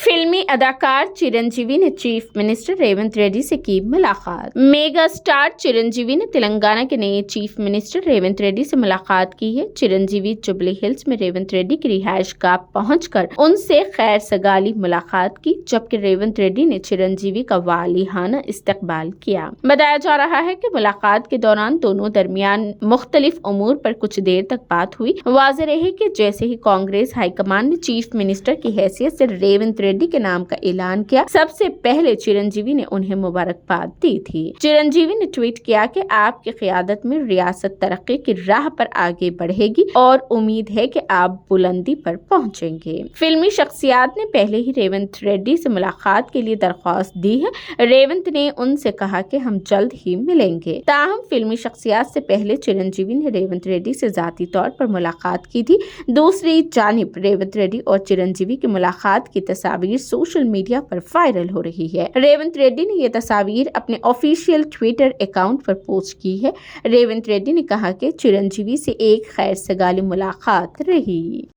फिल्मी अदाकार चिरंजीवी ने चीफ मिनिस्टर रेवंत रेड्डी से की मुलाकात। मेगा स्टार चिरंजीवी ने तेलंगाना के नए चीफ मिनिस्टर रेवंत रेड्डी से मुलाकात की है। चिरंजीवी जुबली हिल्स में रेवंत रेड्डी की रिहाइश गाह पहुंचकर उनसे खैर सगाली मुलाकात की, जबकि रेवंत रेड्डी ने चिरंजीवी का वालिहाना इस्तकबाल किया। बताया जा रहा है कि मुलाकात के दौरान दोनों दरमियान मुख्तलिफ उमूर पर कुछ देर तक बात हुई। वाज़ेह रहे कि जैसे ही कांग्रेस हाईकमान ने चीफ मिनिस्टर की हैसियत से रेवंत रेड्डी के नाम का ऐलान किया, सबसे पहले चिरंजीवी ने उन्हें मुबारकबाद दी थी। चिरंजीवी ने ट्वीट किया कि आपकी क़यादत में रियासत तरक्की की राह पर आगे बढ़ेगी और उम्मीद है कि आप बुलंदी पर पहुंचेंगे। फिल्मी शख्सियत ने पहले ही रेवंत रेड्डी से मुलाकात के लिए दरख्वास्त दी है। रेवंत ने उनसे कहा कि हम जल्द ही मिलेंगे। ताहम फिल्मी शख्सियत से पहले चिरंजीवी ने रेवंत रेड्डी से ज़ाती तौर पर मुलाकात की थी। दूसरी जानिब रेवंत रेड्डी और चिरंजीवी की मुलाकात की तस्वीर सोशल मीडिया पर वायरल हो रही है। रेवंत रेड्डी ने यह तस्वीर अपने ऑफिशियल ट्विटर अकाउंट पर पोस्ट की है। रेवंत रेड्डी ने कहा कि चिरंजीवी से एक खैर सगाली मुलाकात रही।